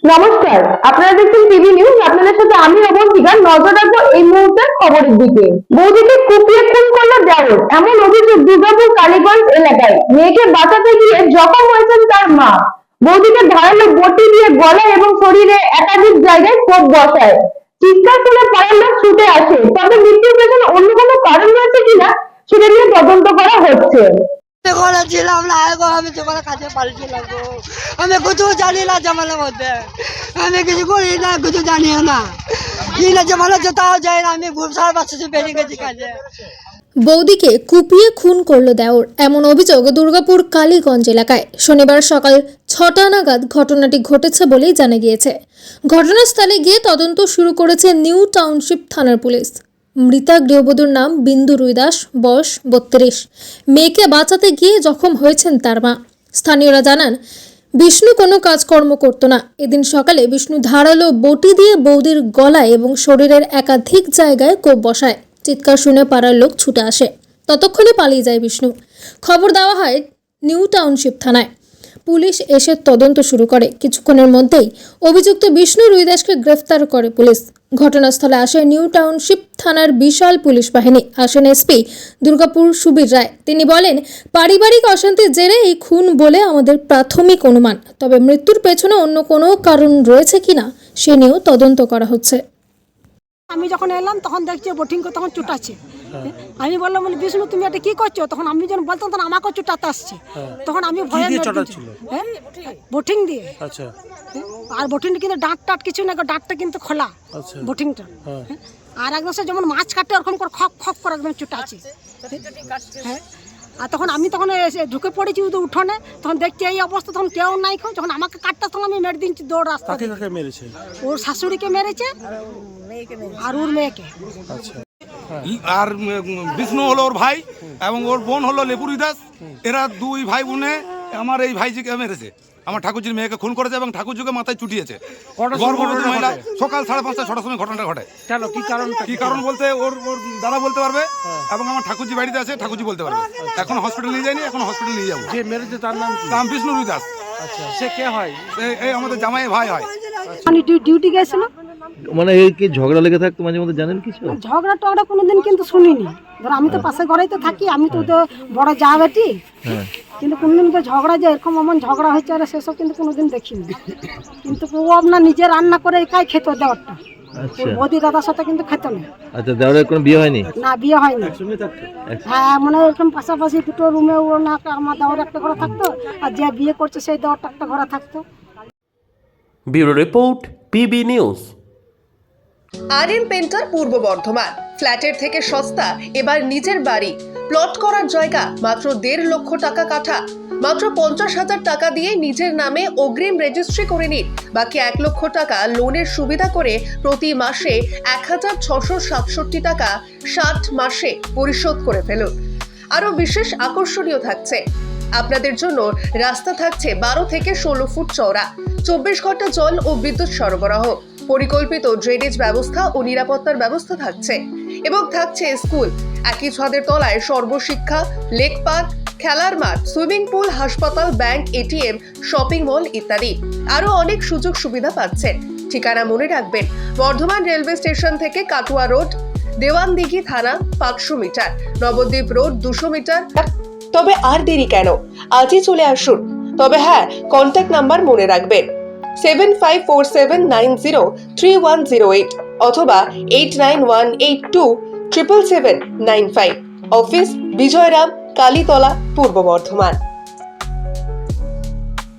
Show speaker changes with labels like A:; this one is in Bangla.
A: নমস্কার, আপনারা দেখছেন টিভি নিউজ। আপনাদের সাথে আমি অবন্তিকা। নজর রাখবো এই মুহূর্তের খবরের দিকে। বৌদিকে কুপিয়ে খুন করলো দেওর, এমন অভিযোগ দুর্গাপুর কালীগঞ্জ এলাকায়। মেয়েকে বাঁচাতে গিয়ে জখম হয়েছেন তার মা। বৌদিকে ধারালো বটি দিয়ে গলা এবং শরীরে একাধিক জায়গায় কোপ বসায়। চিৎকার শুনে পাড়ার লোক ছুটে আসে, তবে মৃত্যুর পেছনে অন্য কোনো কারণ রয়েছে কিনা সেটা নিয়ে তদন্ত করা হচ্ছে।
B: ছিলাম না, এখন আমি তোমার কাছে পালিয়েছিলাম। আমি কিছু জানি না জামালের মধ্যে, আমি কিছু করি না, কিছু জানিও না। কি না জামাল হচ্ছে তাও যায় না, আমি সারা বাচ্চা বেরিয়ে গেছি কাজে।
C: বৌদিকে কুপিয়ে খুন করলো দেওর, এমন অভিযোগ দুর্গাপুর কালীগঞ্জ এলাকায়। শনিবার সকাল ৬টা নাগাদ ঘটনাটি ঘটেছে বলেই জানা গিয়েছে। ঘটনাস্থলে গিয়ে তদন্ত শুরু করেছে নিউ টাউনশিপ থানার পুলিশ। মৃতা গৃহবধূর নাম বিন্দু রুইদাস, বয়স ৩২। মেয়েকে বাঁচাতে গিয়ে জখম হয়েছেন তার মা। স্থানীয়রা জানান, বিষ্ণু কোনো কাজকর্ম করতো না। এদিন সকালে বিষ্ণু ধারালো বটি দিয়ে বৌদির গলায় এবং শরীরের একাধিক জায়গায় কোপ বসায়। চিৎকার শুনে পাড়ার লোক ছুটে আসে, ততক্ষণে পালিয়ে যায় বিষ্ণু। খবর দেওয়া হয় নিউ টাউনশিপ থানায়। পুলিশ এসে তদন্ত শুরু করে। কিছুক্ষণের মধ্যেই অভিযুক্ত বিষ্ণু রুইদাসকে গ্রেফতার করে পুলিশ। ঘটনাস্থলে আসে নিউ টাউনশিপ থানার বিশাল পুলিশ বাহিনী। আসেন এসপি দুর্গাপুর সুবীর রায়। তিনি বলেন, পারিবারিক অশান্তির জেরে এই খুন বলে আমাদের প্রাথমিক অনুমান, তবে মৃত্যুর পেছনে অন্য কোনো কারণ রয়েছে কিনা সে নিয়েও তদন্ত করা হচ্ছে।
D: আমি যখন এলাম তখন দেখছি বোটিং করে তখন চুটাচ্ছে। আমি বললাম, বিষ্ণু তুমি এটা কি করছো? তখন আমি যখন বলতাম তখন আমাকেও চুটাতে আসছে। তখন আমি ভয়ে বোটিং দিয়ে।
E: আচ্ছা।
D: আর বোটিংটা কিন্তু ডাঁট টাট কিছু না, ডাঁটটা কিন্তু খোলা বোটিংটা। আর একদম সে যেমন মাছ কাটে ওরকম করে খপ খপ করে একদম চুটাচ্ছে। হ্যাঁ, আর তখন আমি ঢুকে পড়েছি উঠোনে, তখন দেখছি এই অবস্থা, তখন কেউ নাই। যখন আমাকে কাটতে তখন আমি মেরে দিচ্ছি দৌড় রাস্তা।
E: মেরেছে?
D: ওর শাশুড়িকে মেরেছে আর ওর মেয়েকে।
F: আর বিষ্ণু হলো ওর ভাই এবং ওর বোন হলো লেপুরি দাস। এরা দুই ভাই বোনে আমার এই ভাইজিকে মেরেছে, আমার ঠাকুরজির মেয়েকে খুন করেছে এবং ঠাকুরজিকে মাথায় চুটিয়েছে। গর্ভবতী মহিলা। সকাল 5:30 6টার সময় ঘটনাটা ঘটে।
E: কেন, কি কারণ
F: বলতে ওর দাদা বলতে পারবে এবং আমার ঠাকুরজি বাড়িতে আছে, ঠাকুরজি বলতে পারবে। এখন হসপিটাল নিয়ে যায়নি, এখন হসপিটাল নিয়ে যাবো।
E: যে মেরেছে তার নাম কি?
F: নাম বিষ্ণু দাস।
E: আচ্ছা, সে কে হয়?
F: এই আমাদের জামাই ভাই হয়।
D: আমি ডিউটি গেছিল।
G: মানে এই কি ঝগড়া লেগে থাকতো মাঝে মধ্যে, জানেন কিছু?
D: ঝগড়া টগড়া কোনোদিন কিন্তু শুনিনি। ধর আমি তো পাশে ঘরেই তো থাকি, আমি তো বড় যা বেটি। কিন্তু কোনোদিন তো ঝগড়া যে এরকম এমন ঝগড়া হয়েছে আর সেসব কিন্তু কোনোদিন দেখিনি। কিন্তু ও আপনার নিজে রান্না করে একাই খেত দেওয়ারটা। বৌদি দাদার সাথে কিন্তু খেত না।
G: আচ্ছা, দেওয়ারের কোনো বিয়ে হয়নি?
D: না, বিয়ে হয়নি। হ্যাঁ, মানে এরকম পাশাপাশি দুটো রুমে ও না, আমার দেওয়ার একটা ঘরে থাকতো, আর যে বিয়ে করছে সেই দেওয়ারটা একটা ঘরে থাকতো।
H: Bureau report, PB news.
I: RM painter পূর্ব বর্ধমান। ফ্ল্যাটের থেকে সস্তা এবার নিজের বাড়ি। প্লট করার জায়গা মাত্র 1.5 লক্ষ টাকা কাঠা। মাত্র 50,000 টাকা দিয়ে নিজের নামে অগ্রিম রেজিস্ট্রি করে নিন। বাকি 1 লক্ষ টাকা লোনের সুবিধা করে প্রতি মাসে 1,667 টাকা 60 মাসে পরিশোধ করে ফেলুন। আরও বিশেষ আকর্ষণীয় থাকছে, আপনাদের জন্য রাস্তা থাকছে 12 থেকে 16 ফুট চওড়া, 24 ঘন্টা জল ও বিদ্যুৎ সরবরাহ, পরিকল্পিত ড্রেনেজ ব্যবস্থা ও নিরাপত্তার ব্যবস্থা থাকছে এবং থাকছে স্কুল। একই ছাদের তলায় সর্বশিক্ষা, লেক পার্ক, খেলার মাঠ, সুইমিং পুল, হাসপাতাল, ব্যাংক, এটিএম, শপিং মল ইত্যাদি আরো অনেক সুযোগ সুবিধা পাচ্ছেন। ঠিকানা মনে রাখবেন, বর্ধমান রেলওয়ে স্টেশন থেকে কাটুয়া রোড, দেওয়ানদিঘি থানা 500 মিটার, নবদ্বীপ রোড 200 মিটার। তবে আর দেরি কেন, আজই চলে আসুন। তবে হ্যাঁ, কন্ট্যাক্ট নাম্বার মনে রাখবেন 7547903108 অথবা 8918277795। অফিস বিজয়রাম, কালীতলা, পূর্ব বর্ধমান।